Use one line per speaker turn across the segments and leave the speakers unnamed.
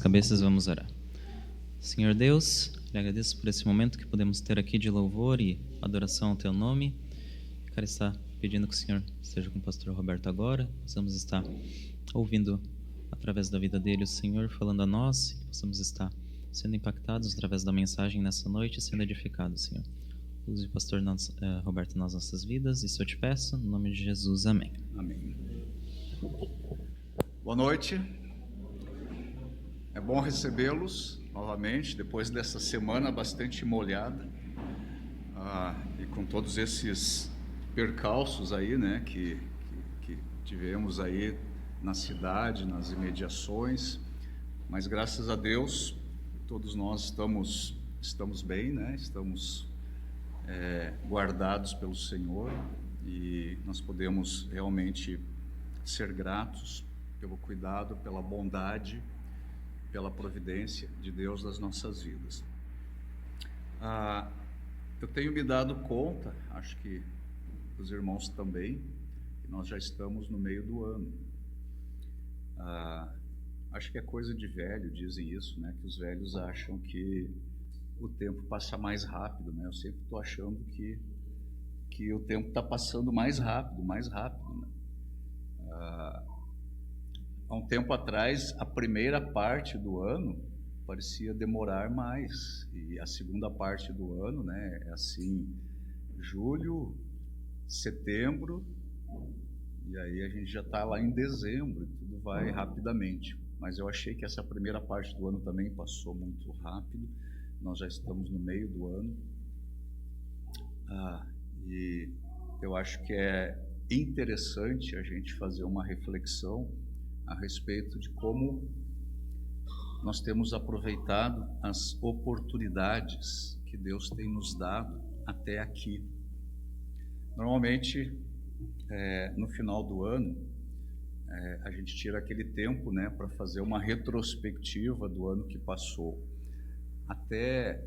cabeças, vamos orar. Senhor Deus, lhe agradeço por esse momento que podemos ter aqui de louvor e adoração ao Teu nome. Quero estar pedindo que o Senhor esteja com o pastor Roberto agora. Possamos estar ouvindo através da vida dele o Senhor falando a nós, e possamos estar sendo impactados através da mensagem nessa noite, sendo edificados, Senhor. Use o pastor Roberto nas nossas vidas, isso eu te peço, no nome de Jesus, amém.
Amém. Boa noite. É bom recebê-los novamente, depois dessa semana bastante molhada, e com todos esses percalços aí, né, que tivemos aí na cidade, nas imediações, mas graças a Deus, todos nós estamos bem, né, estamos guardados pelo Senhor, e nós podemos realmente ser gratos pelo cuidado, pela bondade, pela providência de Deus nas nossas vidas. Eu tenho me dado conta, acho que os irmãos também, que nós já estamos no meio do ano. Acho que é coisa de velho, dizem isso, né? Que os velhos acham que o tempo passa mais rápido, né? Eu sempre estou achando que o tempo está passando mais rápido, né? Há um tempo atrás, a primeira parte do ano parecia demorar mais, e a segunda parte do ano, né, é assim, julho, setembro, e aí a gente já está lá em dezembro, e tudo vai rapidamente. Mas eu achei que essa primeira parte do ano também passou muito rápido, nós já estamos no meio do ano, e eu acho que é interessante a gente fazer uma reflexão a respeito de como nós temos aproveitado as oportunidades que Deus tem nos dado até aqui. Normalmente, no final do ano, a gente tira aquele tempo, né, para fazer uma retrospectiva do ano que passou. Até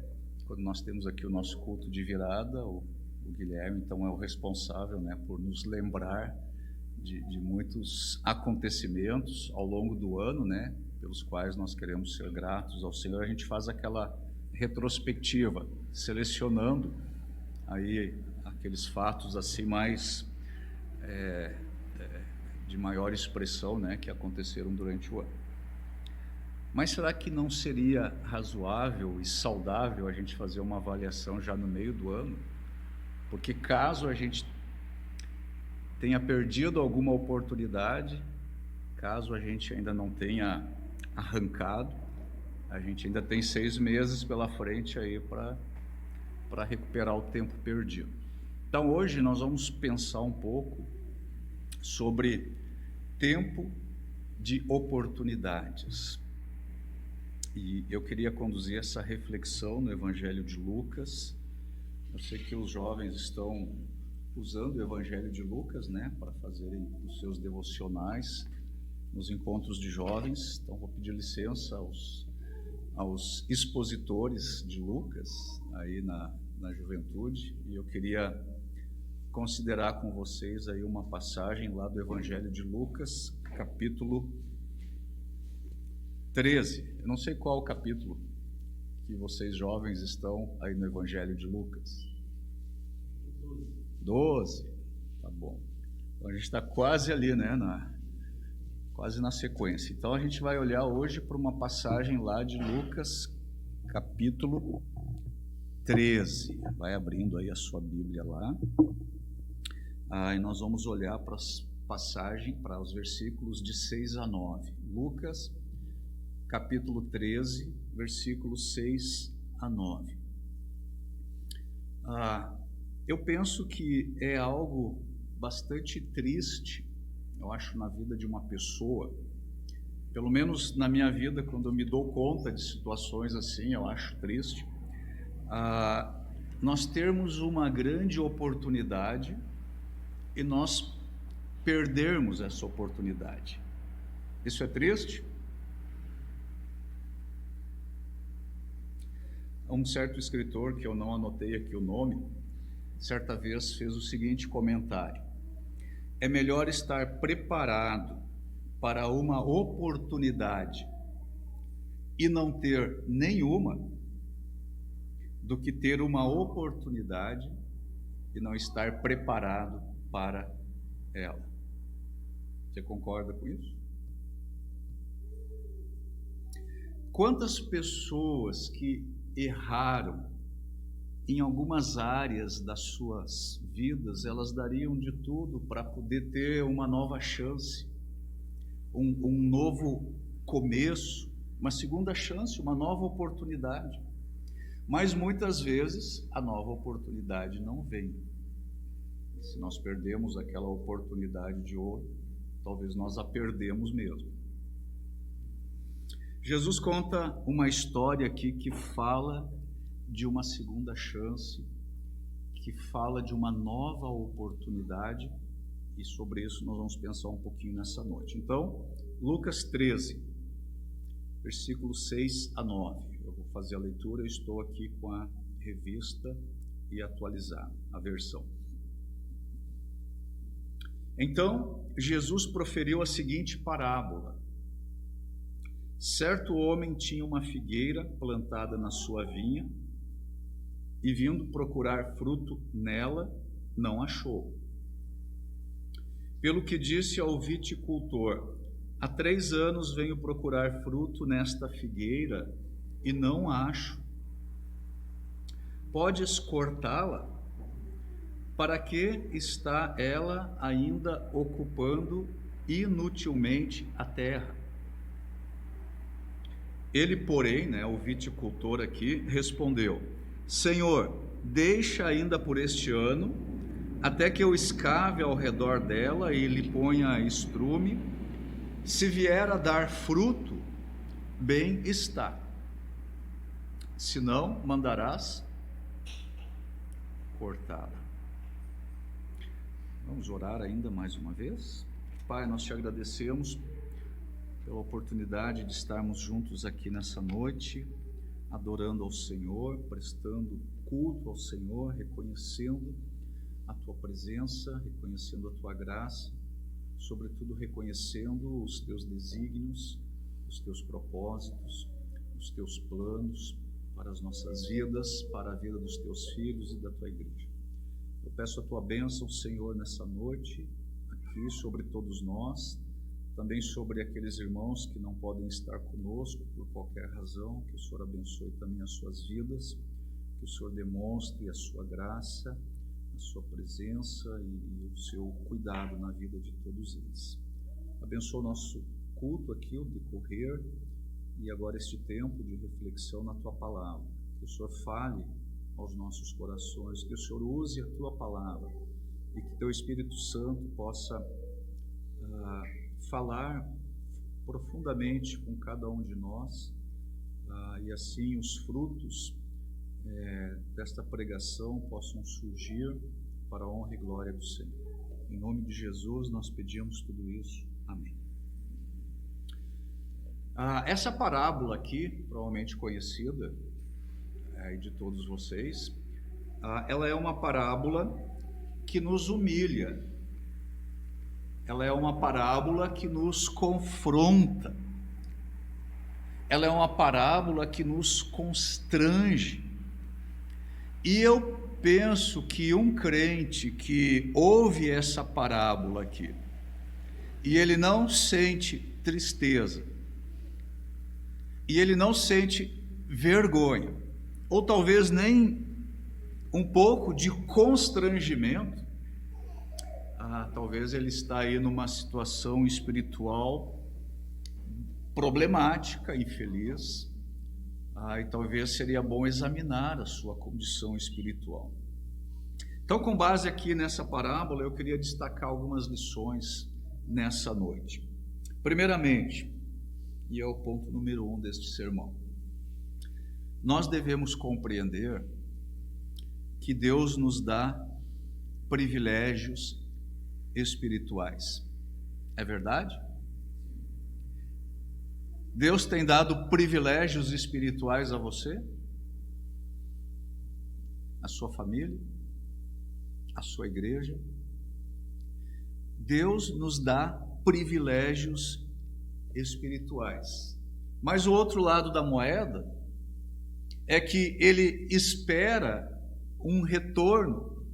quando nós temos aqui o nosso culto de virada, o Guilherme, então, é o responsável, né, por nos lembrar de muitos acontecimentos ao longo do ano, né, pelos quais nós queremos ser gratos ao Senhor. A gente faz aquela retrospectiva, selecionando aí aqueles fatos assim mais de maior expressão, né, que aconteceram durante o ano. Mas será que não seria razoável e saudável a gente fazer uma avaliação já no meio do ano? Porque caso a gente tenha perdido alguma oportunidade, caso a gente ainda não tenha arrancado, a gente ainda tem 6 meses pela frente aí para recuperar o tempo perdido. Então hoje nós vamos pensar um pouco sobre tempo de oportunidades. E eu queria conduzir essa reflexão no Evangelho de Lucas. Eu sei que os jovens estão usando o Evangelho de Lucas, né, para fazerem os seus devocionais nos encontros de jovens. Então vou pedir licença aos expositores de Lucas aí na juventude, e eu queria considerar com vocês aí uma passagem lá do Evangelho de Lucas, capítulo 13. Eu não sei qual o capítulo que vocês jovens estão aí no Evangelho de Lucas. 12, tá bom. Então a gente está quase ali, né, quase na sequência. Então a gente vai olhar hoje para uma passagem lá de Lucas, capítulo 13. Vai abrindo aí a sua Bíblia lá. E nós vamos olhar para as passagens, para os versículos de 6 a 9. Lucas, capítulo 13, versículos 6 a 9. Eu penso que é algo bastante triste, eu acho, na vida de uma pessoa, pelo menos na minha vida, quando eu me dou conta de situações assim, eu acho triste, nós termos uma grande oportunidade e nós perdermos essa oportunidade. Isso é triste? Um certo escritor, que eu não anotei aqui o nome, certa vez fez o seguinte comentário: é melhor estar preparado para uma oportunidade e não ter nenhuma do que ter uma oportunidade e não estar preparado para ela. Você concorda com isso? Quantas pessoas que erraram em algumas áreas das suas vidas, elas dariam de tudo para poder ter uma nova chance, um novo começo, uma segunda chance, uma nova oportunidade. Mas muitas vezes a nova oportunidade não vem. Se nós perdemos aquela oportunidade de ouro, talvez nós a perdemos mesmo. Jesus conta uma história aqui que fala de uma segunda chance, que fala de uma nova oportunidade, e sobre isso nós vamos pensar um pouquinho nessa noite. Então, Lucas 13, versículos 6 a 9. Eu vou fazer a leitura, eu estou aqui com a revista e atualizada, a versão. Então, Jesus proferiu a seguinte parábola. Certo homem tinha uma figueira plantada na sua vinha e, vindo procurar fruto nela, não achou. Pelo que disse ao viticultor: há 3 anos venho procurar fruto nesta figueira e não acho. Podes cortá-la? Para que está ela ainda ocupando inutilmente a terra? Ele, porém, o viticultor aqui, respondeu: Senhor, deixa ainda por este ano, até que eu escave ao redor dela e lhe ponha estrume. Se vier a dar fruto, bem está. Se não, mandarás cortá-la. Vamos orar ainda mais uma vez. Pai, nós te agradecemos pela oportunidade de estarmos juntos aqui nessa noite, adorando ao Senhor, prestando culto ao Senhor, reconhecendo a Tua presença, reconhecendo a Tua graça, sobretudo reconhecendo os Teus desígnios, os Teus propósitos, os Teus planos para as nossas vidas, para a vida dos Teus filhos e da Tua igreja. Eu peço a Tua bênção, Senhor, nessa noite, aqui sobre todos nós, também sobre aqueles irmãos que não podem estar conosco por qualquer razão, que o Senhor abençoe também as suas vidas, que o Senhor demonstre a sua graça, a sua presença e o seu cuidado na vida de todos eles. Abençoa o nosso culto aqui, o decorrer, e agora este tempo de reflexão na Tua palavra. Que o Senhor fale aos nossos corações, que o Senhor use a Tua palavra e que Teu Espírito Santo possa falar profundamente com cada um de nós, e assim os frutos desta pregação possam surgir para a honra e glória do Senhor. Em nome de Jesus nós pedimos tudo isso. Amém. Essa parábola aqui, provavelmente conhecida de todos vocês, ela é uma parábola que nos humilha. Ela é uma parábola que nos confronta. Ela é uma parábola que nos constrange. E eu penso que um crente que ouve essa parábola aqui, e ele não sente tristeza, e ele não sente vergonha, ou talvez nem um pouco de constrangimento, talvez ele está aí numa situação espiritual problemática, infeliz, e talvez seria bom examinar a sua condição espiritual. Então, com base aqui nessa parábola, eu queria destacar algumas lições nessa noite. Primeiramente, e é o ponto número 1 deste sermão, nós devemos compreender que Deus nos dá privilégios espirituais. É verdade? Deus tem dado privilégios espirituais a você, a sua família, a sua igreja. Deus nos dá privilégios espirituais. Mas o outro lado da moeda é que ele espera um retorno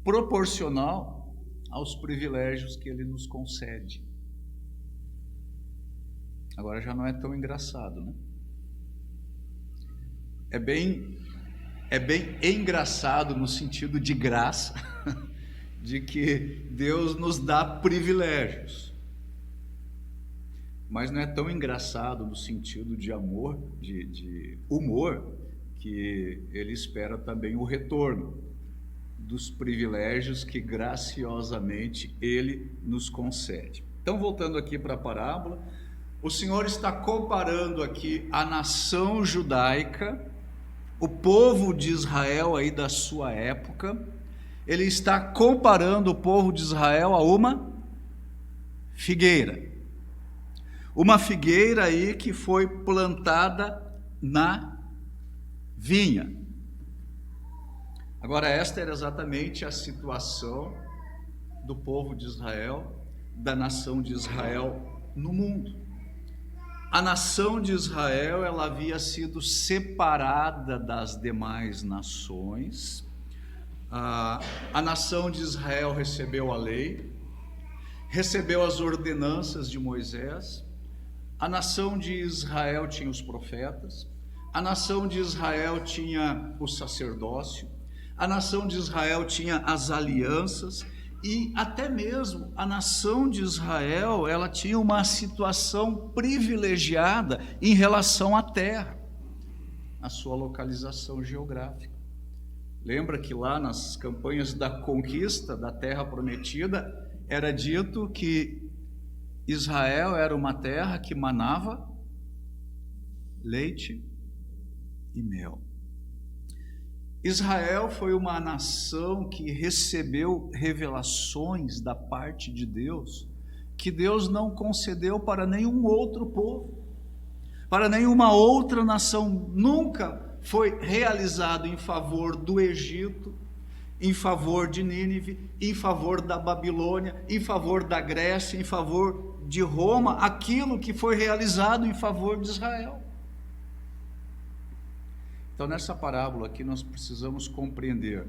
proporcional aos privilégios que ele nos concede. Agora já não é tão engraçado, né? É bem engraçado no sentido de graça, de que Deus nos dá privilégios. Mas não é tão engraçado no sentido de amor, de humor, que ele espera também o retorno dos privilégios que graciosamente ele nos concede. Então, voltando aqui para a parábola, o Senhor está comparando aqui a nação judaica, o povo de Israel aí da sua época, ele está comparando o povo de Israel a uma figueira. Uma figueira aí que foi plantada na vinha. Agora, esta era exatamente a situação do povo de Israel, da nação de Israel no mundo. A nação de Israel, ela havia sido separada das demais nações. A nação de Israel recebeu a lei, recebeu as ordenanças de Moisés. A nação de Israel tinha os profetas. A nação de Israel tinha o sacerdócio. A nação de Israel tinha as alianças. E até mesmo a nação de Israel, ela tinha uma situação privilegiada em relação à terra, a sua localização geográfica. Lembra que lá nas campanhas da conquista da terra prometida, era dito que Israel era uma terra que manava leite e mel. Israel foi uma nação que recebeu revelações da parte de Deus, que Deus não concedeu para nenhum outro povo, para nenhuma outra nação. Nunca foi realizado em favor do Egito, em favor de Nínive, em favor da Babilônia, em favor da Grécia, em favor de Roma, aquilo que foi realizado em favor de Israel. Então, nessa parábola aqui, nós precisamos compreender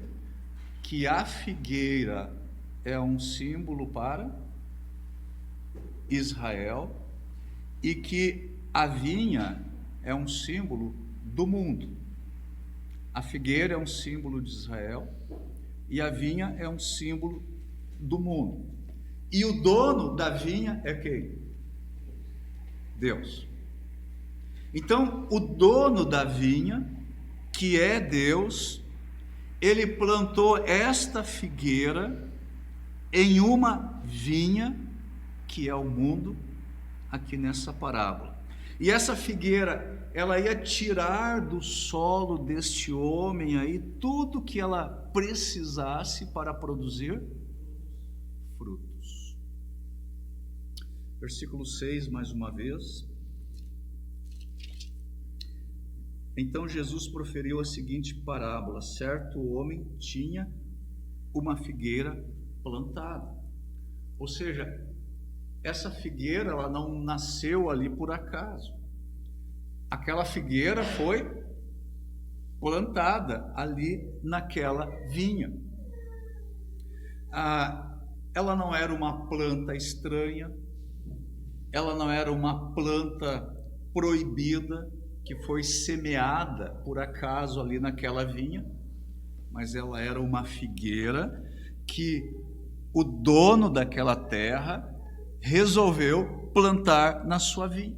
que a figueira é um símbolo para Israel e que a vinha é um símbolo do mundo. A figueira é um símbolo de Israel e a vinha é um símbolo do mundo. E o dono da vinha é quem? Deus. Então, o dono da vinha, que é Deus, ele plantou esta figueira em uma vinha, que é o mundo, aqui nessa parábola. E essa figueira, ela ia tirar do solo deste homem aí tudo que ela precisasse para produzir frutos. Versículo 6, mais uma vez. Então Jesus proferiu a seguinte parábola: certo homem tinha uma figueira plantada. Ou seja, essa figueira, ela não nasceu ali por acaso. Aquela figueira foi plantada ali naquela vinha. Ela não era uma planta estranha, ela não era uma planta proibida, que foi semeada por acaso ali naquela vinha, mas ela era uma figueira que o dono daquela terra resolveu plantar na sua vinha.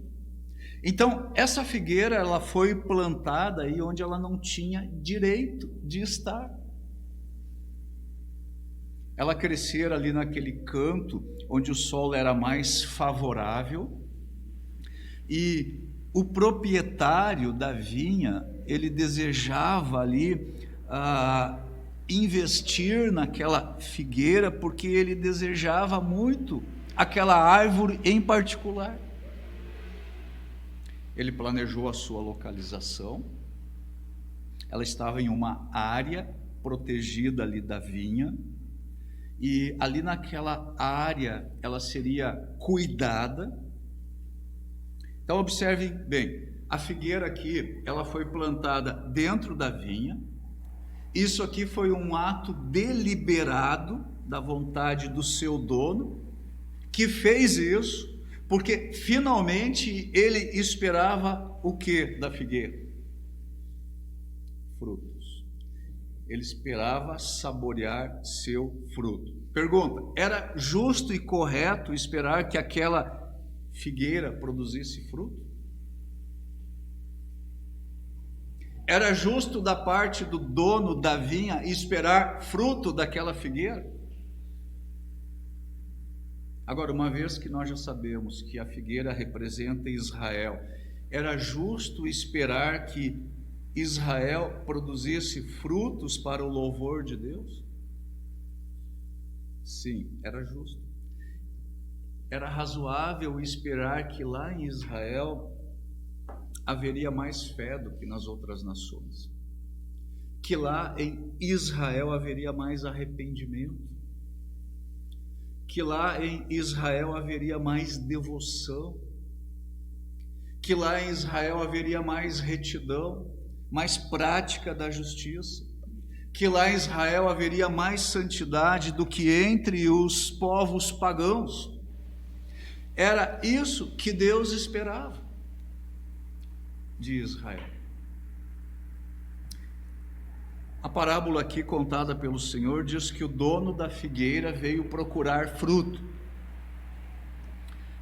Então, essa figueira, ela foi plantada aí onde ela não tinha direito de estar. Ela crescera ali naquele canto onde o solo era mais favorável, e o proprietário da vinha, ele desejava ali investir naquela figueira, porque ele desejava muito aquela árvore em particular. Ele planejou a sua localização, ela estava em uma área protegida ali da vinha, e ali naquela área ela seria cuidada, Então observem bem, a figueira aqui, ela foi plantada dentro da vinha. Isso aqui foi um ato deliberado da vontade do seu dono, que fez isso, porque finalmente ele esperava o que da figueira? Frutos. Ele esperava saborear seu fruto. Pergunta: era justo e correto esperar que aquela figueira produzisse fruto? Era justo da parte do dono da vinha esperar fruto daquela figueira? Agora, uma vez que nós já sabemos que a figueira representa Israel, era justo esperar que Israel produzisse frutos para o louvor de Deus? Sim, era justo. Era razoável esperar que lá em Israel haveria mais fé do que nas outras nações, que lá em Israel haveria mais arrependimento, que lá em Israel haveria mais devoção, que lá em Israel haveria mais retidão, mais prática da justiça, que lá em Israel haveria mais santidade do que entre os povos pagãos. Era isso que Deus esperava de Israel. A parábola aqui contada pelo Senhor diz que o dono da figueira veio procurar fruto.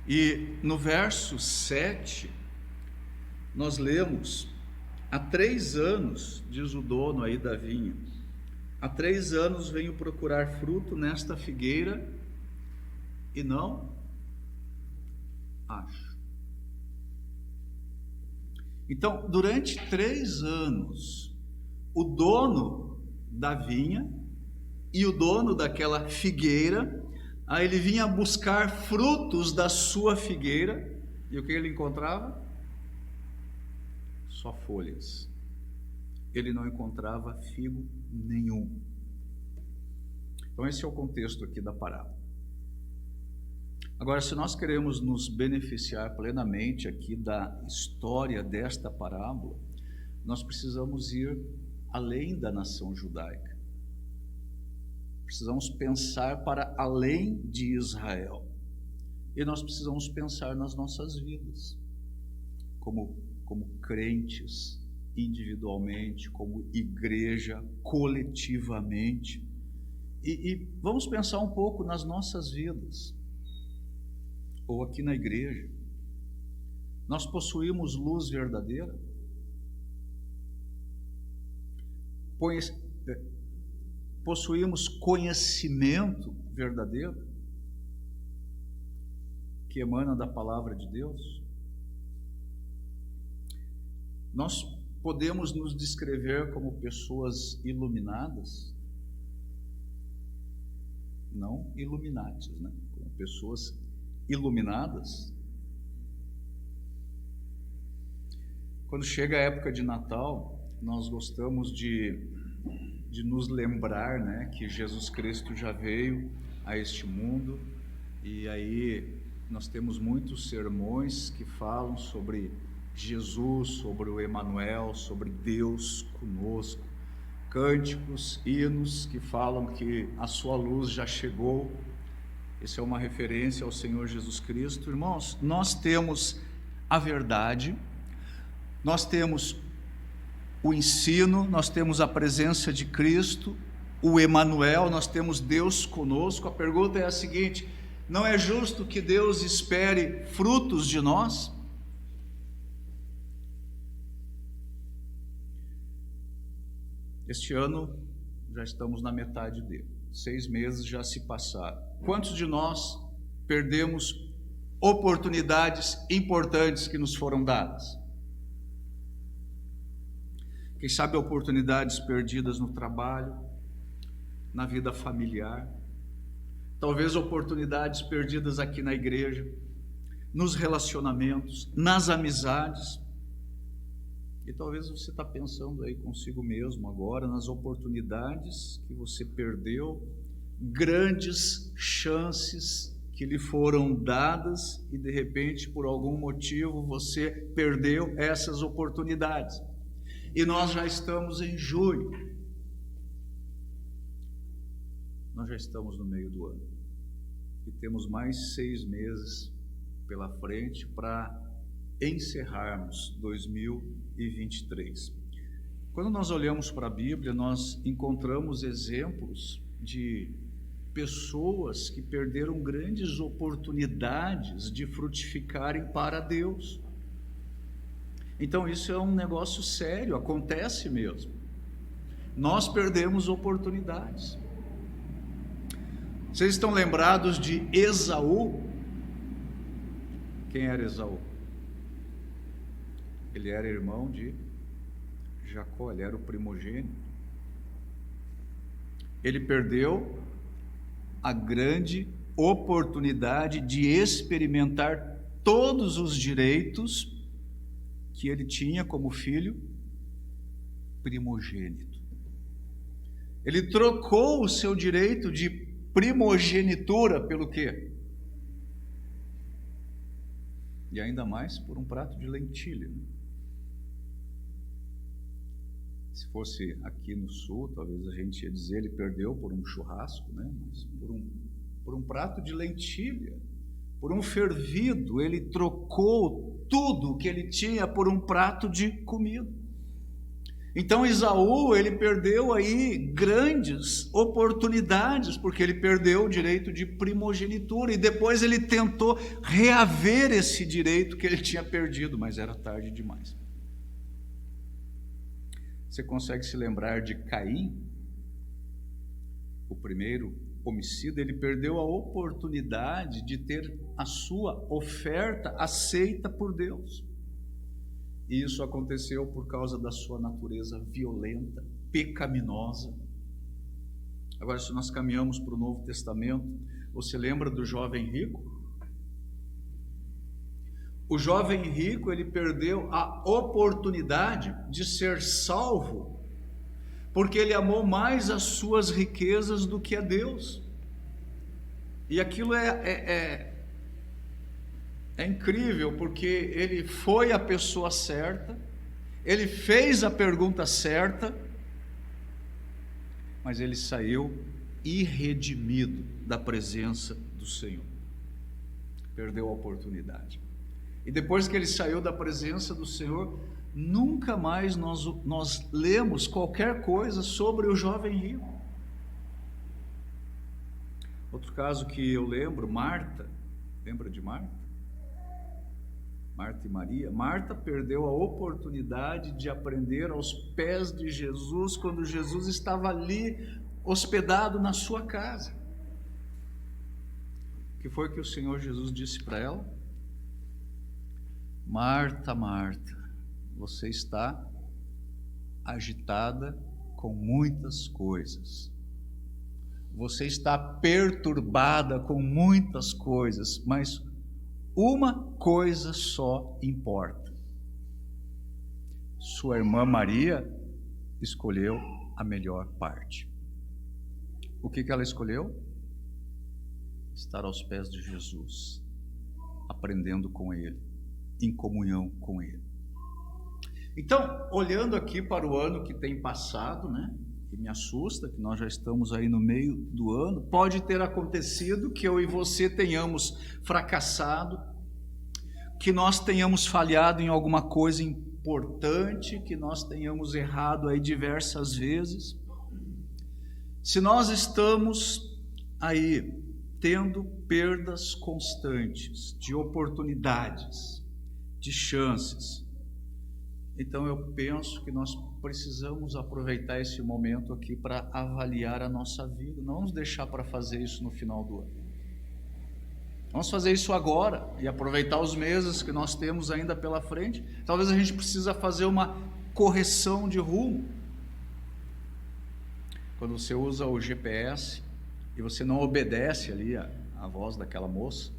E no verso 7, nós lemos: há 3 anos, diz o dono aí da vinha, há 3 anos venho procurar fruto nesta figueira e não acho. Então, durante 3 anos, o dono da vinha e o dono daquela figueira, aí ele vinha buscar frutos da sua figueira, e o que ele encontrava? Só folhas. Ele não encontrava figo nenhum. Então esse é o contexto aqui da parábola. Agora, se nós queremos nos beneficiar plenamente aqui da história desta parábola, nós precisamos ir além da nação judaica. Precisamos pensar para além de Israel. E nós precisamos pensar nas nossas vidas, como crentes, individualmente, como igreja, coletivamente. E vamos pensar um pouco nas nossas vidas. Ou aqui na igreja, nós possuímos luz verdadeira? Possuímos conhecimento verdadeiro que emana da palavra de Deus? Nós podemos nos descrever como pessoas iluminadas? Não iluminatis, né? Como pessoas iluminadas. Quando chega a época de Natal, nós gostamos de nos lembrar, né, que Jesus Cristo já veio a este mundo, e aí nós temos muitos sermões que falam sobre Jesus, sobre o Emanuel, sobre Deus conosco, cânticos, hinos que falam que a sua luz já chegou. Isso é uma referência ao Senhor Jesus Cristo. Irmãos, nós temos a verdade, nós temos o ensino, nós temos a presença de Cristo, o Emanuel, nós temos Deus conosco. A pergunta é a seguinte: não é justo que Deus espere frutos de nós? Este ano já estamos na metade dele, 6 meses já se passaram. Quantos de nós perdemos oportunidades importantes que nos foram dadas? Quem sabe oportunidades perdidas no trabalho, na vida familiar, talvez oportunidades perdidas aqui na igreja, nos relacionamentos, nas amizades. E talvez você está pensando aí consigo mesmo agora nas oportunidades que você perdeu, grandes chances que lhe foram dadas e de repente, por algum motivo, você perdeu essas oportunidades. E nós já estamos em julho. Nós já estamos no meio do ano. E temos mais 6 meses pela frente para encerrarmos 2023. Quando nós olhamos para a Bíblia, nós encontramos exemplos de pessoas que perderam grandes oportunidades de frutificarem para Deus. Então isso é um negócio sério, acontece mesmo. Nós perdemos oportunidades. Vocês estão lembrados de Esaú? Quem era Esaú? Ele era irmão de Jacó, ele era o primogênito. Ele perdeu a grande oportunidade de experimentar todos os direitos que ele tinha como filho primogênito. Ele trocou o seu direito de primogenitura pelo quê? E ainda mais por um prato de lentilha. Se fosse aqui no sul, talvez a gente ia dizer ele perdeu por um churrasco, né? Mas por um prato de lentilha, por um fervido, ele trocou tudo o que ele tinha por um prato de comida. Então Esaú, ele perdeu aí grandes oportunidades, porque ele perdeu o direito de primogenitura, e depois ele tentou reaver esse direito que ele tinha perdido, mas era tarde demais. Você consegue se lembrar de Caim? O primeiro homicida, ele perdeu a oportunidade de ter a sua oferta aceita por Deus. E isso aconteceu por causa da sua natureza violenta, pecaminosa. Agora, se nós caminhamos para o Novo Testamento, você lembra do jovem rico? O jovem rico, ele perdeu a oportunidade de ser salvo, porque ele amou mais as suas riquezas do que a Deus. E aquilo é incrível, porque ele foi a pessoa certa, ele fez a pergunta certa, mas ele saiu irredimido da presença do Senhor. Perdeu a oportunidade. E depois que ele saiu da presença do Senhor, nunca mais nós lemos qualquer coisa sobre o jovem rico. Outro caso que eu lembro, Marta. Lembra de Marta? Marta e Maria. Marta perdeu a oportunidade de aprender aos pés de Jesus quando Jesus estava ali hospedado na sua casa. O que foi que o Senhor Jesus disse para ela? Marta, Marta, você está agitada com muitas coisas. Você está perturbada com muitas coisas, mas uma coisa só importa. Sua irmã Maria escolheu a melhor parte. O que ela escolheu? Estar aos pés de Jesus, aprendendo com Ele, em comunhão com Ele. Então, olhando aqui para o ano que tem passado, né, que me assusta, que nós já estamos aí no meio do ano, pode ter acontecido que eu e você tenhamos fracassado, que nós tenhamos falhado em alguma coisa importante, que nós tenhamos errado aí diversas vezes. Se nós estamos aí tendo perdas constantes de oportunidades, de chances, então eu penso que nós precisamos aproveitar esse momento aqui para avaliar a nossa vida. Não vamos deixar para fazer isso no final do ano. Vamos fazer isso agora e aproveitar os meses que nós temos ainda pela frente. Talvez a gente precisa fazer uma correção de rumo. Quando você usa o GPS e você não obedece ali a voz daquela moça,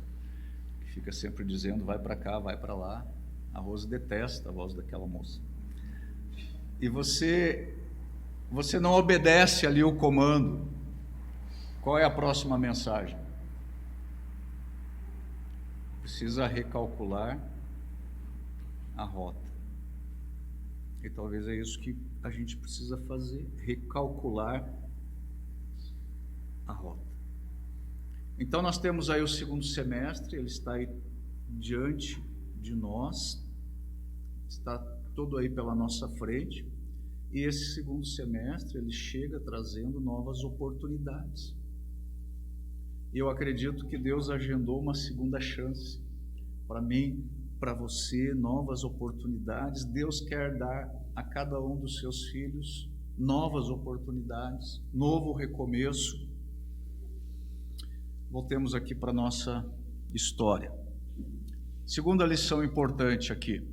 que fica sempre dizendo vai para cá, vai para lá, a Rose detesta a voz daquela moça. E você não obedece ali o comando. Qual é a próxima mensagem? precisa recalcular a rota. E talvez é isso que a gente precisa fazer, recalcular a rota. Então nós temos aí o segundo semestre, ele está aí diante de nós, está todo aí pela nossa frente, e esse segundo semestre ele chega trazendo novas oportunidades. E eu acredito que Deus agendou uma segunda chance para mim, para você, novas oportunidades. Deus quer dar a cada um dos seus filhos novas oportunidades, novo recomeço. Voltemos aqui para a nossa história. Segunda lição importante aqui.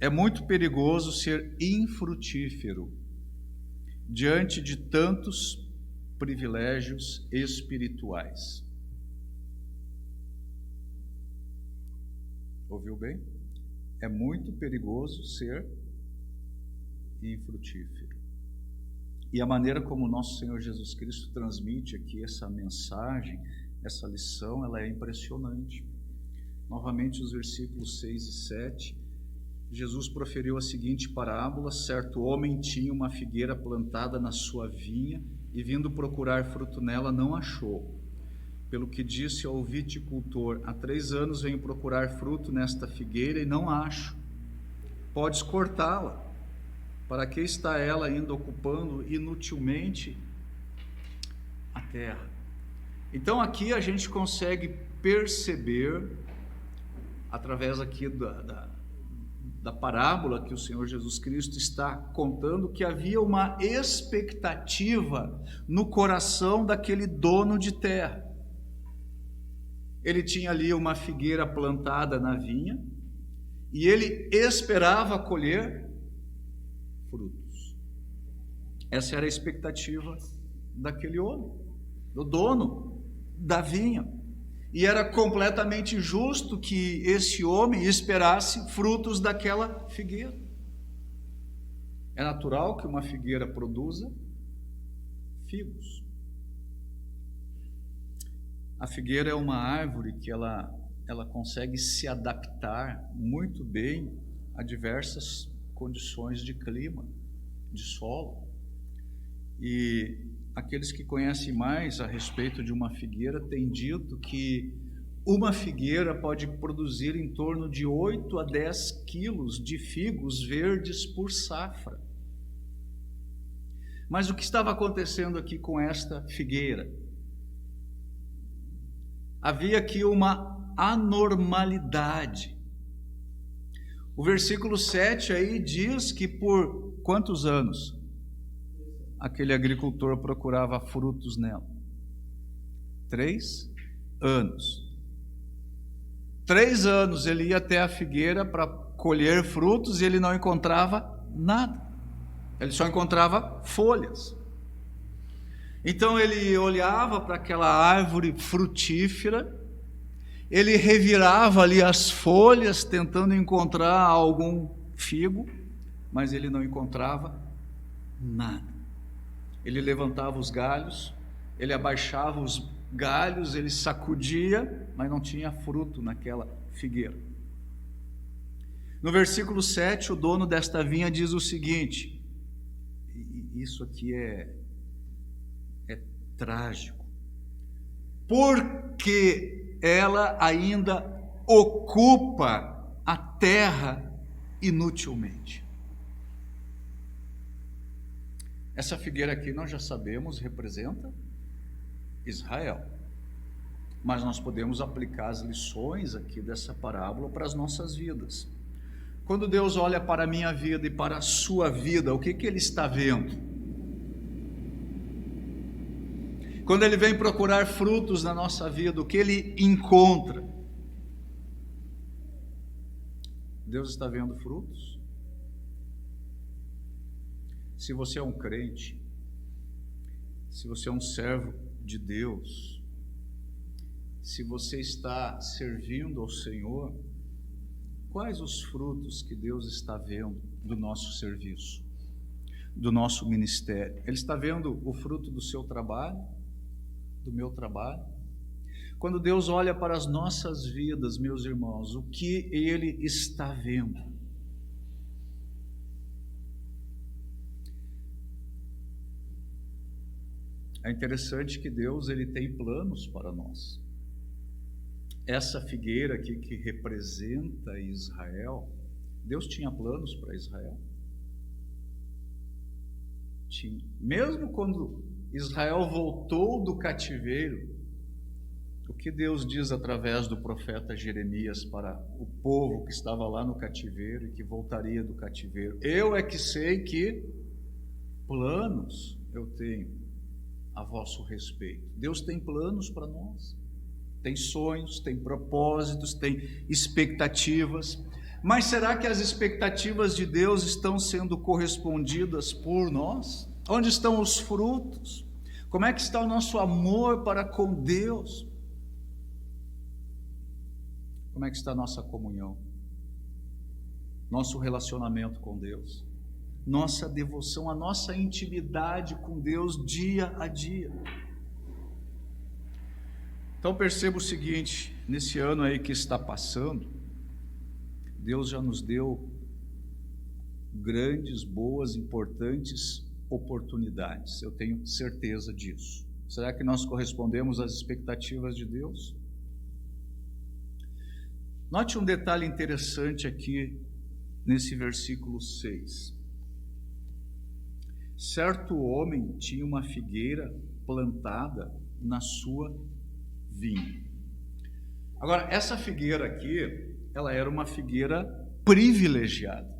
É muito perigoso ser infrutífero diante de tantos privilégios espirituais. Ouviu bem? É muito perigoso ser infrutífero. E a maneira como o nosso Senhor Jesus Cristo transmite aqui essa mensagem, essa lição, ela é impressionante. Novamente os versículos 6 e 7, Jesus proferiu a seguinte parábola: certo homem tinha uma figueira plantada na sua vinha e vindo procurar fruto nela não achou. Pelo que disse ao viticultor: há 3 anos venho procurar fruto nesta figueira e não acho. Podes cortá-la. Para que está ela ainda ocupando inutilmente a terra? Então aqui a gente consegue perceber, através aqui da parábola que o Senhor Jesus Cristo está contando, que havia uma expectativa no coração daquele dono de terra. Ele tinha ali uma figueira plantada na vinha e ele esperava colher frutos. Essa era a expectativa daquele homem, do dono da vinha. E era completamente justo que esse homem esperasse frutos daquela figueira. É natural que uma figueira produza figos. A figueira é uma árvore que ela consegue se adaptar muito bem a diversas condições de clima, de solo. E aqueles que conhecem mais a respeito de uma figueira têm dito que uma figueira pode produzir em torno de 8 a 10 quilos de figos verdes por safra. Mas o que estava acontecendo aqui com esta figueira? Havia aqui uma anormalidade. O versículo 7 aí diz que por quantos anos aquele agricultor procurava frutos nela? 3 anos. 3 anos ele ia até a figueira para colher frutos e ele não encontrava nada. Ele só encontrava folhas. Então ele olhava para aquela árvore frutífera, ele revirava ali as folhas tentando encontrar algum figo, mas ele não encontrava nada. Ele levantava os galhos, ele abaixava os galhos, ele sacudia, mas não tinha fruto naquela figueira. No versículo 7, o dono desta vinha diz o seguinte, e isso aqui é trágico: porque ela ainda ocupa a terra inutilmente. Essa figueira aqui nós já sabemos representa Israel, mas nós podemos aplicar as lições aqui dessa parábola para as nossas vidas. Quando Deus olha para a minha vida e para a sua vida, o que Ele está vendo? Quando Ele vem procurar frutos na nossa vida, o que Ele encontra? Deus está vendo frutos? Se você é um crente, se você é um servo de Deus, se você está servindo ao Senhor, quais os frutos que Deus está vendo do nosso serviço, do nosso ministério? Ele está vendo o fruto do seu trabalho, do meu trabalho? Quando Deus olha para as nossas vidas, meus irmãos, o que Ele está vendo? É interessante que Deus, Ele tem planos para nós. Essa figueira aqui que representa Israel, Deus tinha planos para Israel. Tinha. Mesmo quando Israel voltou do cativeiro, o que Deus diz através do profeta Jeremias para o povo que estava lá no cativeiro e que voltaria do cativeiro? Eu é que sei que planos eu tenho a vosso respeito. Deus tem planos para nós, tem sonhos, tem propósitos, tem expectativas. Mas será que as expectativas de Deus estão sendo correspondidas por nós? Onde estão os frutos? Como é que está o nosso amor para com Deus? Como é que está a nossa comunhão? Nosso relacionamento com Deus? Nossa devoção, a nossa intimidade com Deus dia a dia? Então perceba o seguinte, nesse ano aí que está passando, Deus já nos deu grandes, boas, importantes oportunidades. Eu tenho certeza disso. Será que nós correspondemos às expectativas de Deus? Note um detalhe interessante aqui nesse versículo 6. Certo homem tinha uma figueira plantada na sua vinha. Agora, essa figueira aqui, ela era uma figueira privilegiada.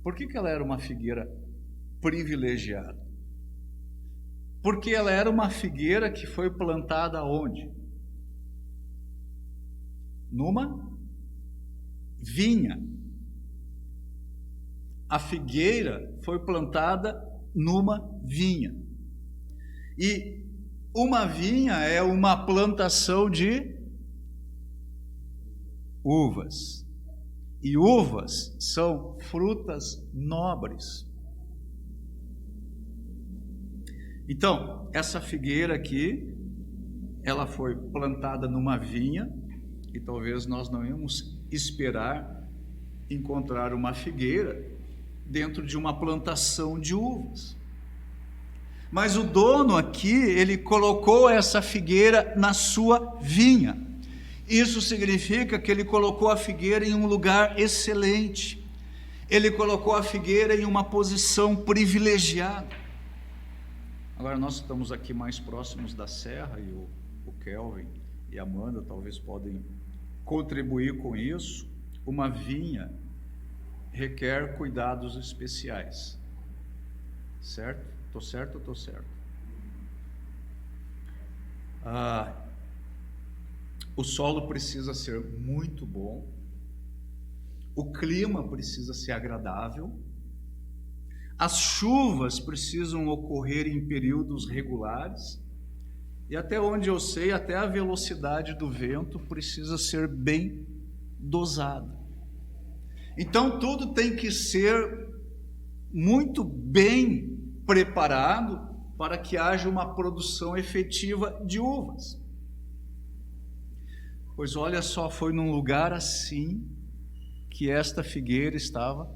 Por que ela era uma figueira privilegiada? Porque ela era uma figueira que foi plantada onde? Numa vinha. A figueira foi plantada numa vinha. E uma vinha é uma plantação de uvas. E uvas são frutas nobres. Então, essa figueira aqui, ela foi plantada numa vinha, e talvez nós não íamos esperar encontrar uma figueira dentro de uma plantação de uvas. Mas o dono aqui, ele colocou essa figueira na sua vinha. Isso significa que ele colocou a figueira em um lugar excelente. Ele colocou a figueira em uma posição privilegiada. Agora nós estamos aqui mais próximos da serra e o Kelvin e a Amanda talvez podem contribuir com isso. Uma vinha requer cuidados especiais. Certo? Estou certo ou estou certo? O solo precisa ser muito bom, o clima precisa ser agradável, as chuvas precisam ocorrer em períodos regulares, e até onde eu sei, até a velocidade do vento precisa ser bem dosada. Então tudo tem que ser muito bem preparado para que haja uma produção efetiva de uvas. Pois olha só, foi num lugar assim que esta figueira estava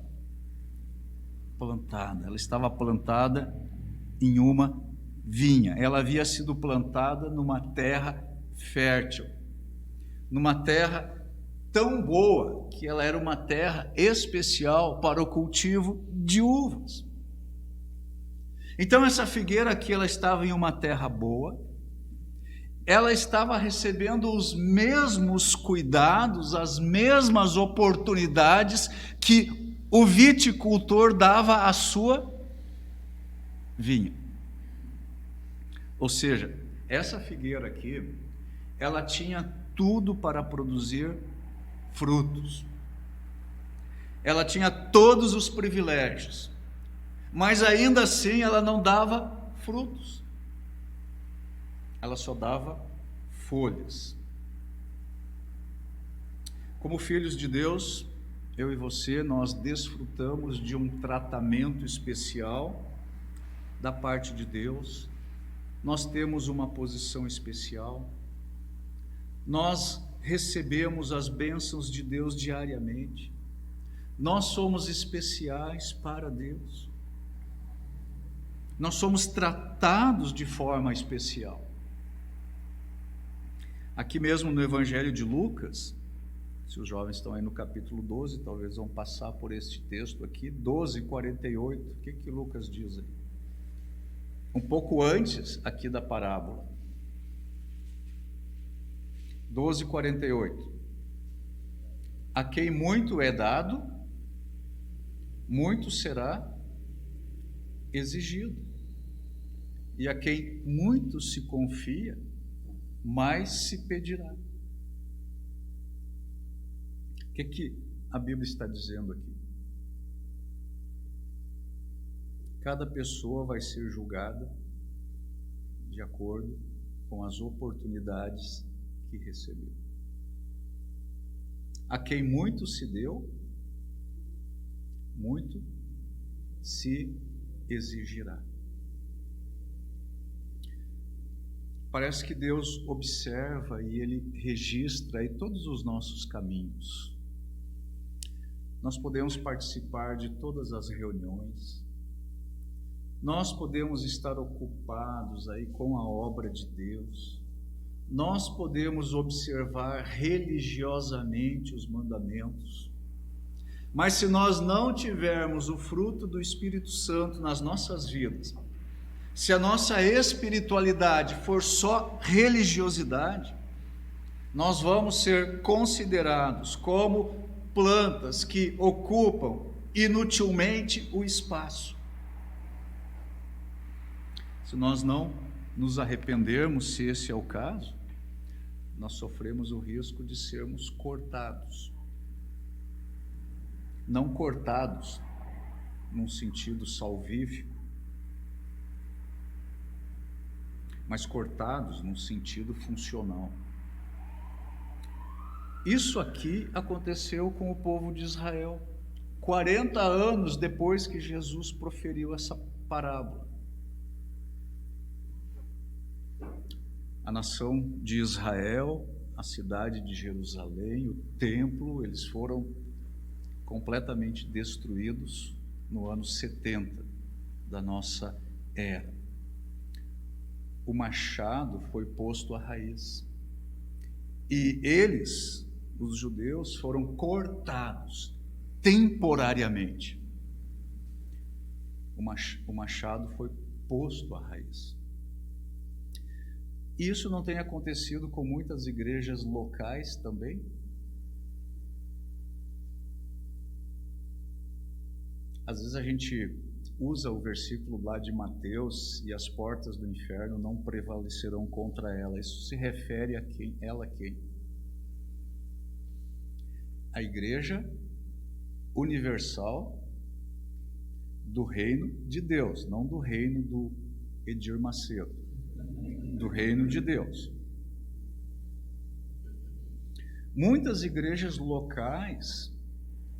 plantada. Ela estava plantada em uma vinha. Ela havia sido plantada numa terra fértil, numa terra tão boa que ela era uma terra especial para o cultivo de uvas. Então essa figueira aqui, ela estava em uma terra boa, ela estava recebendo os mesmos cuidados, as mesmas oportunidades que o viticultor dava à sua vinha. Ou seja, essa figueira aqui, ela tinha tudo para produzir frutos. Ela tinha todos os privilégios, mas ainda assim ela não dava frutos. Ela só dava folhas. Como filhos de Deus, eu e você, nós desfrutamos de um tratamento especial da parte de Deus nós temos uma posição especial, nós recebemos as bênçãos de Deus diariamente, nós somos especiais para Deus, nós somos tratados de forma especial. Aqui mesmo no Evangelho de Lucas, se os jovens estão aí no capítulo 12, talvez vão passar por este texto aqui, 12:48, o que Lucas diz aí? Um pouco antes aqui da parábola. 12:48. A quem muito é dado, muito será exigido. E a quem muito se confia, mais se pedirá. O que a Bíblia está dizendo aqui? Cada pessoa vai ser julgada de acordo com as oportunidades que recebeu. A quem muito se deu, muito se exigirá. Parece que Deus observa e Ele registra aí todos os nossos caminhos. Nós podemos participar de todas as reuniões, nós podemos estar ocupados aí com a obra de Deus, nós podemos observar religiosamente os mandamentos, mas se nós não tivermos o fruto do Espírito Santo nas nossas vidas, se a nossa espiritualidade for só religiosidade, nós vamos ser considerados como plantas que ocupam inutilmente o espaço. Se nós não nos arrependermos, se esse é o caso, nós sofremos o risco de sermos cortados. Não cortados num sentido salvífico, mas cortados num sentido funcional. Isso aqui aconteceu com o povo de Israel, 40 anos depois que Jesus proferiu essa parábola. A nação de Israel, a cidade de Jerusalém, o templo, eles foram completamente destruídos no ano 70 da nossa era. O machado foi posto à raiz. E eles, os judeus, foram cortados temporariamente. O machado foi posto à raiz. Isso não tem acontecido com muitas igrejas locais também? Às vezes a gente usa o versículo lá de Mateus, e as portas do inferno não prevalecerão contra ela. Isso se refere a quem? Ela quem? A igreja universal do reino de Deus, não do reino do Edir Macedo, do reino de Deus. Muitas igrejas locais,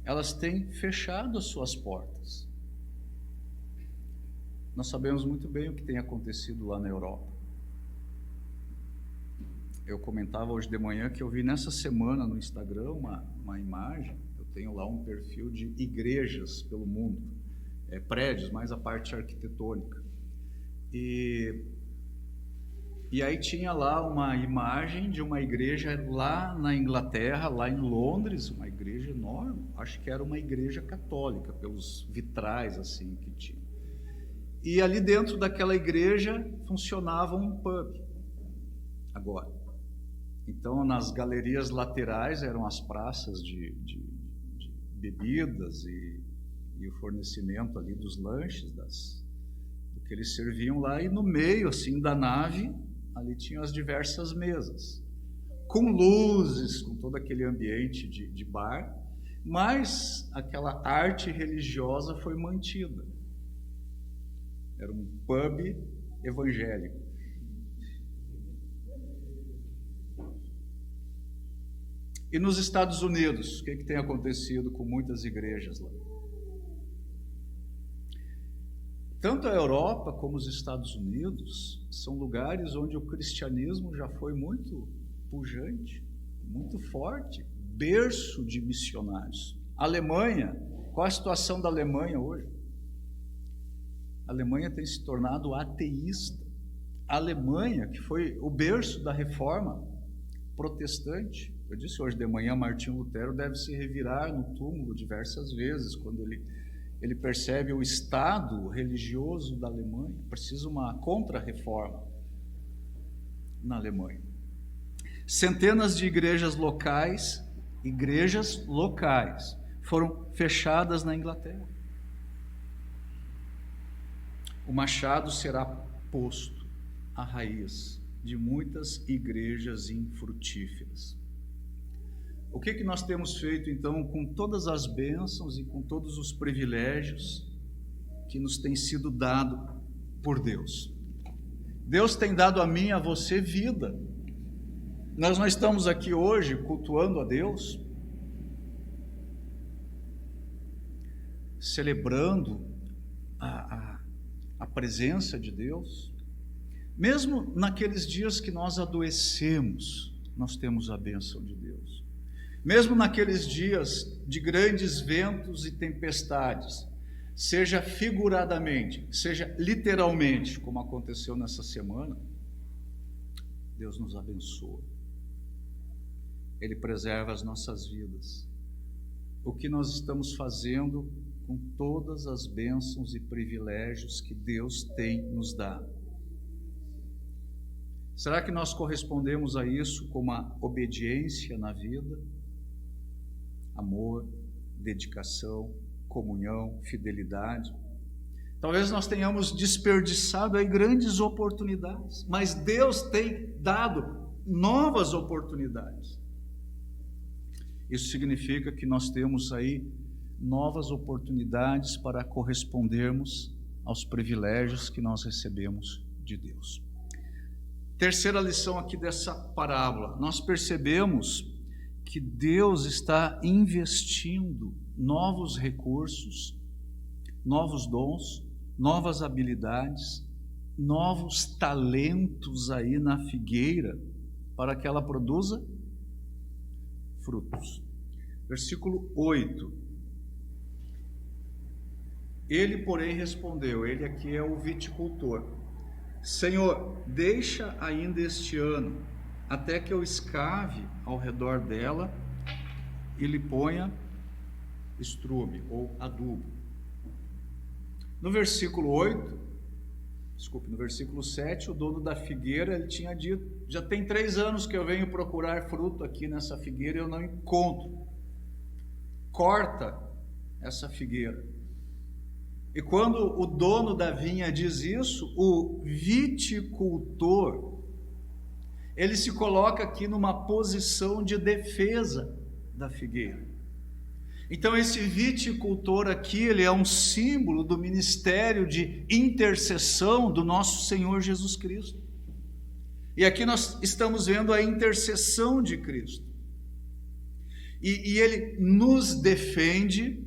elas têm fechado as suas portas. Nós sabemos muito bem o que tem acontecido lá na Europa. Eu comentava hoje de manhã que eu vi nessa semana no Instagram uma imagem. Eu tenho lá um perfil de igrejas pelo mundo, prédios, mais a parte arquitetônica. E aí tinha lá uma imagem de uma igreja lá na Inglaterra, lá em Londres, uma igreja enorme. Acho que era uma igreja católica, pelos vitrais assim que tinha. E ali dentro daquela igreja funcionava um pub. Agora, então nas galerias laterais eram as praças de bebidas e o fornecimento ali dos lanches, do que eles serviam lá, e no meio assim da nave ali tinham as diversas mesas, com luzes, com todo aquele ambiente de bar, mas aquela arte religiosa foi mantida. Era um pub evangélico. E nos Estados Unidos, o que tem acontecido com muitas igrejas lá? tanto a Europa como os Estados Unidos são lugares onde o cristianismo já foi muito pujante, muito forte, berço de missionários. A Alemanha, qual a situação da Alemanha hoje? A Alemanha tem se tornado ateísta. A Alemanha, que foi o berço da reforma protestante. Eu disse hoje de manhã, Martinho Lutero deve se revirar no túmulo diversas vezes, quando ele percebe o estado religioso da Alemanha. Precisa uma contra-reforma na Alemanha. Centenas de igrejas locais foram fechadas na Inglaterra. O machado será posto à raiz de muitas igrejas infrutíferas. O que nós temos feito então com todas as bênçãos e com todos os privilégios que nos têm sido dado por Deus? Deus tem dado a mim e a você vida. Nós não estamos aqui hoje cultuando a Deus, celebrando a presença de Deus. Mesmo naqueles dias que nós adoecemos, nós temos a bênção de Deus. Mesmo naqueles dias de grandes ventos e tempestades, seja figuradamente, seja literalmente, como aconteceu nessa semana, Deus nos abençoa. Ele preserva as nossas vidas. O que nós estamos fazendo com todas as bênçãos e privilégios que Deus tem nos dado? Será que nós correspondemos a isso com uma obediência na vida? Amor, dedicação, comunhão, fidelidade. Talvez nós tenhamos desperdiçado aí grandes oportunidades, mas Deus tem dado novas oportunidades. Isso significa que nós temos aí novas oportunidades para correspondermos aos privilégios que nós recebemos de Deus. Terceira lição aqui dessa parábola, nós percebemos que Deus está investindo novos recursos, novos dons, novas habilidades, novos talentos aí na figueira para que ela produza frutos. Versículo 8. Ele, porém, respondeu, ele aqui é o viticultor: Senhor, deixa ainda este ano, até que eu escave ao redor dela e lhe ponha estrume ou adubo. No versículo 7, o dono da figueira, ele tinha dito: já tem 3 anos que eu venho procurar fruto aqui nessa figueira e eu não encontro. Corta essa figueira. E quando o dono da vinha diz isso, o viticultor, ele se coloca aqui numa posição de defesa da figueira. Então esse viticultor aqui, ele é um símbolo do ministério de intercessão do nosso Senhor Jesus Cristo. E aqui nós estamos vendo a intercessão de Cristo. E ele nos defende,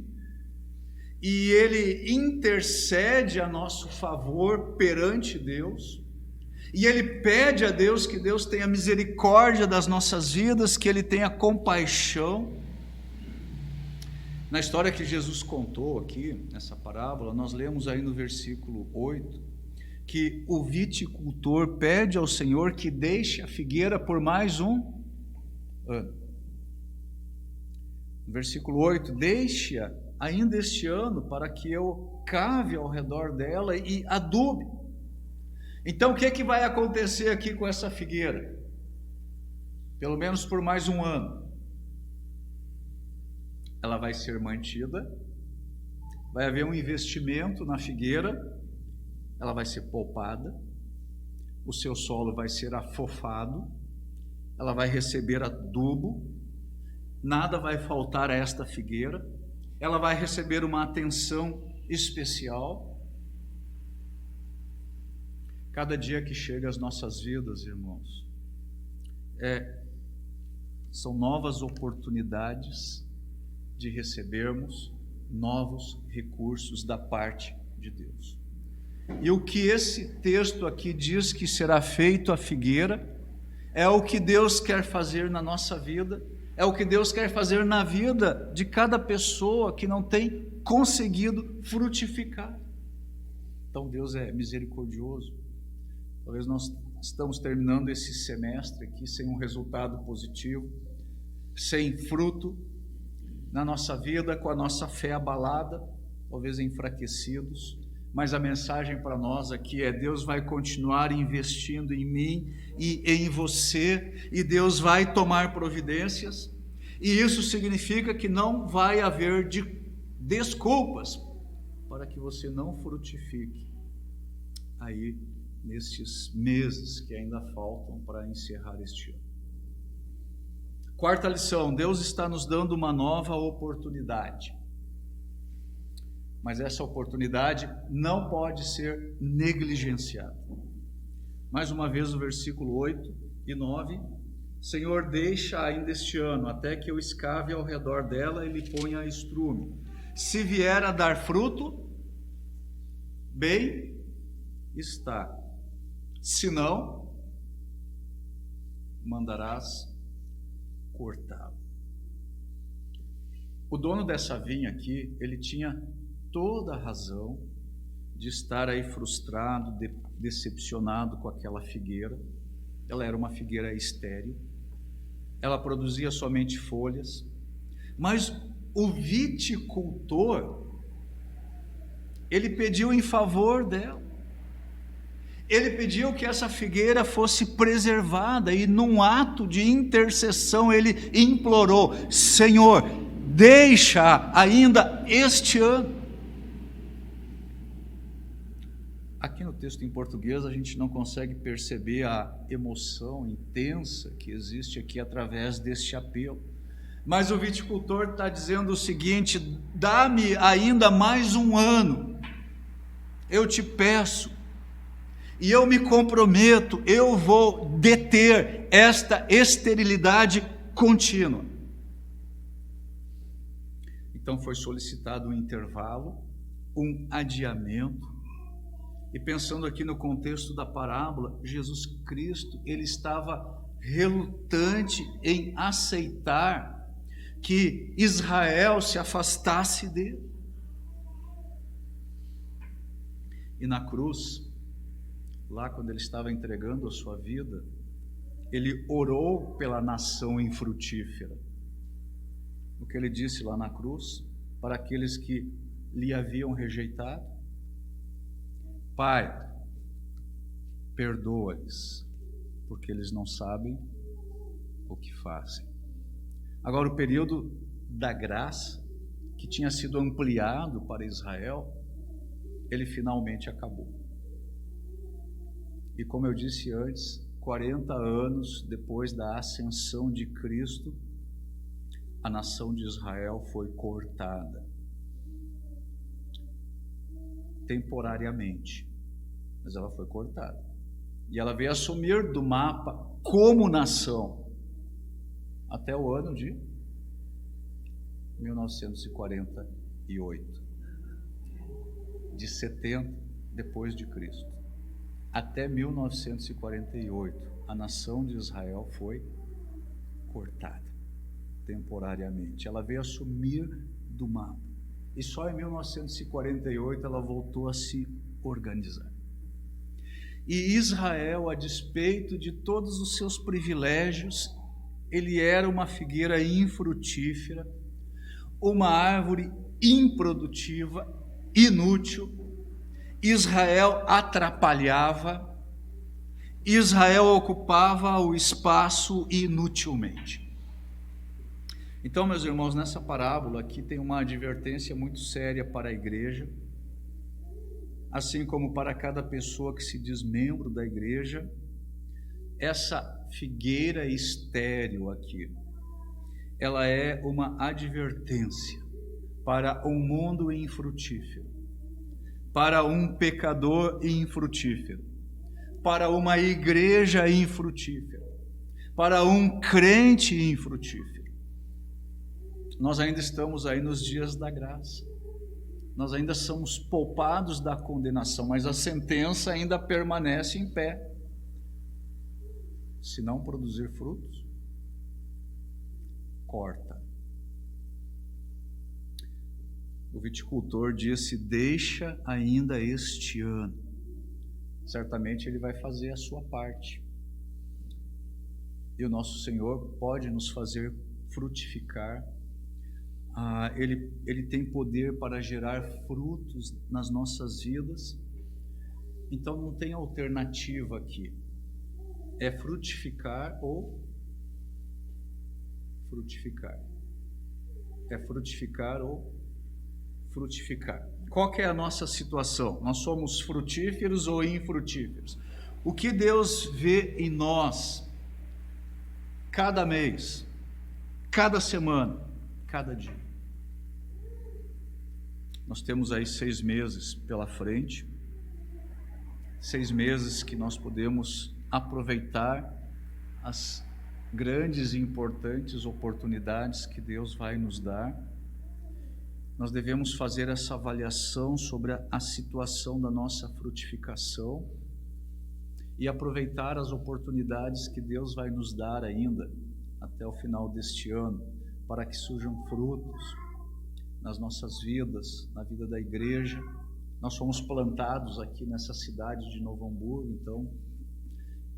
e ele intercede a nosso favor perante Deus, e ele pede a Deus que Deus tenha misericórdia das nossas vidas, que ele tenha compaixão. Na história que Jesus contou aqui, nessa parábola, nós lemos aí no versículo 8, que o viticultor pede ao Senhor que deixe a figueira por mais um ano. No versículo 8, deixe-a ainda este ano para que eu cave ao redor dela e adube. Então o que vai acontecer aqui com essa figueira? Pelo menos por mais um ano. Ela vai ser mantida, vai haver um investimento na figueira, ela vai ser poupada, o seu solo vai ser afofado, ela vai receber adubo, nada vai faltar a esta figueira, ela vai receber uma atenção especial. Cada dia que chega às nossas vidas, irmãos, são novas oportunidades de recebermos novos recursos da parte de Deus. E o que esse texto aqui diz que será feito à figueira é o que Deus quer fazer na nossa vida, é o que Deus quer fazer na vida de cada pessoa que não tem conseguido frutificar. Então Deus é misericordioso. Talvez nós estamos terminando esse semestre aqui sem um resultado positivo, sem fruto na nossa vida, com a nossa fé abalada, talvez enfraquecidos, mas a mensagem para nós aqui é: Deus vai continuar investindo em mim e em você, e Deus vai tomar providências, e isso significa que não vai haver desculpas para que você não frutifique aí nestes meses que ainda faltam para encerrar este ano. Quarta lição: Deus está nos dando uma nova oportunidade. Mas essa oportunidade não pode ser negligenciada. Mais uma vez o versículo 8 e 9: Senhor, deixa ainda este ano, até que eu escave ao redor dela e lhe ponha estrume. Se vier a dar fruto, bem está. Se não, mandarás cortá-lo. O dono dessa vinha aqui, ele tinha toda a razão de estar aí frustrado, decepcionado com aquela figueira. Ela era uma figueira estéril, ela produzia somente folhas, mas o viticultor, ele pediu em favor dela, ele pediu que essa figueira fosse preservada, e num ato de intercessão ele implorou: Senhor, deixa ainda este ano. Aqui no texto em português a gente não consegue perceber a emoção intensa que existe aqui através deste apelo, mas o viticultor está dizendo o seguinte: dá-me ainda mais um ano, eu te peço, e eu me comprometo, eu vou deter esta esterilidade contínua. Então foi solicitado um intervalo, um adiamento. E pensando aqui no contexto da parábola, Jesus Cristo, ele estava relutante em aceitar que Israel se afastasse dele. E na cruz, lá quando ele estava entregando a sua vida, ele orou pela nação infrutífera. O que ele disse lá na cruz, para aqueles que lhe haviam rejeitado: Pai, perdoa-lhes, porque eles não sabem o que fazem. Agora, o período da graça, que tinha sido ampliado para Israel, ele finalmente acabou. E como eu disse antes, 40 anos depois da ascensão de Cristo, a nação de Israel foi cortada. Temporariamente, mas ela foi cortada, e ela veio assumir do mapa como nação até o ano de 1948, de 70 depois de Cristo até 1948, a nação de Israel foi cortada temporariamente. Ela veio assumir do mapa. E só em 1948 ela voltou a se organizar. E Israel, a despeito de todos os seus privilégios, ele era uma figueira infrutífera, uma árvore improdutiva, inútil. Israel atrapalhava, Israel ocupava o espaço inutilmente. Então, meus irmãos, nessa parábola aqui tem uma advertência muito séria para a igreja, assim como para cada pessoa que se diz membro da igreja. Essa figueira estéril aqui, ela é uma advertência para um mundo infrutífero, para um pecador infrutífero, para uma igreja infrutífera, para um crente infrutífero. Nós ainda estamos aí nos dias da graça. nós ainda somos poupados da condenação, mas a sentença ainda permanece em pé. Se não produzir frutos, corta. O viticultor disse: deixa ainda este ano. Certamente ele vai fazer a sua parte. E o nosso Senhor pode nos fazer frutificar. Ele tem poder para gerar frutos nas nossas vidas. Então não tem alternativa aqui. É frutificar ou frutificar. É frutificar ou frutificar. Qual que é a nossa situação? Nós somos frutíferos ou infrutíferos? O que Deus vê em nós cada mês, cada semana, cada dia? Nós temos aí 6 meses pela frente, 6 meses que nós podemos aproveitar as grandes e importantes oportunidades que Deus vai nos dar. Nós devemos fazer essa avaliação sobre a situação da nossa frutificação e aproveitar as oportunidades que Deus vai nos dar ainda até o final deste ano, para que surjam frutos nas nossas vidas, na vida da igreja. Nós fomos plantados aqui nessa cidade de Novo Hamburgo, então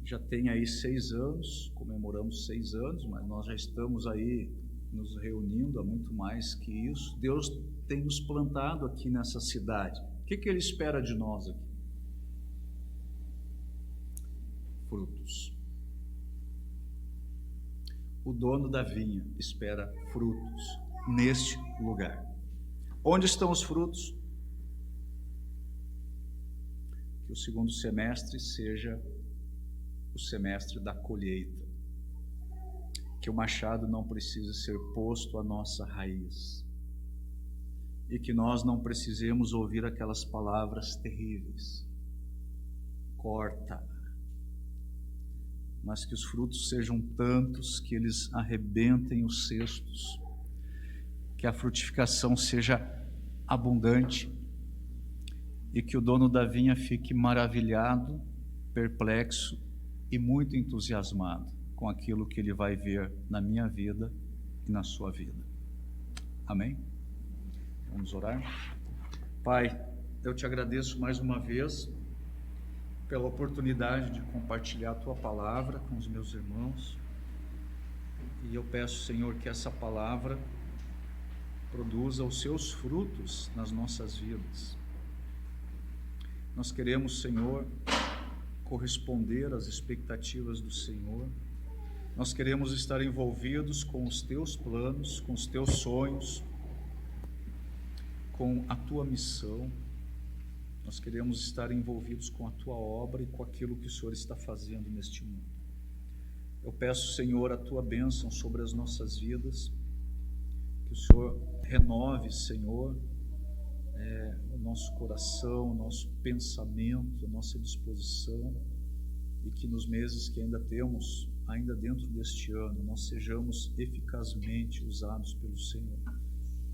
já tem aí 6 anos, comemoramos 6 anos, mas nós já estamos aí nos reunindo há muito mais que isso. Deus tem nos plantado aqui nessa cidade. O que Ele espera de nós aqui? Frutos. O dono da vinha espera frutos neste lugar. Onde estão os frutos? Que o segundo semestre seja o semestre da colheita. Que o machado não precise ser posto à nossa raiz. E que nós não precisemos ouvir aquelas palavras terríveis. Corta. Mas que os frutos sejam tantos que eles arrebentem os cestos. Que a frutificação seja abundante. E que o dono da vinha fique maravilhado, perplexo e muito entusiasmado com aquilo que ele vai ver na minha vida e na sua vida. Amém? Vamos orar? Pai, eu te agradeço mais uma vez pela oportunidade de compartilhar a tua palavra com os meus irmãos. E eu peço, Senhor, que essa palavra produza os seus frutos nas nossas vidas. Nós queremos, Senhor, corresponder às expectativas do Senhor. Nós queremos estar envolvidos com os teus planos, com os teus sonhos, com a tua missão. Nós queremos estar envolvidos com a tua obra e com aquilo que o Senhor está fazendo neste mundo. Eu peço, Senhor, a tua bênção sobre as nossas vidas, que o Senhor renove, Senhor, o nosso coração, o nosso pensamento, a nossa disposição, e que nos meses que ainda temos, ainda dentro deste ano, nós sejamos eficazmente usados pelo Senhor,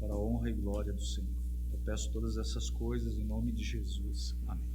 para a honra e glória do Senhor. Eu peço todas essas coisas em nome de Jesus. Amém.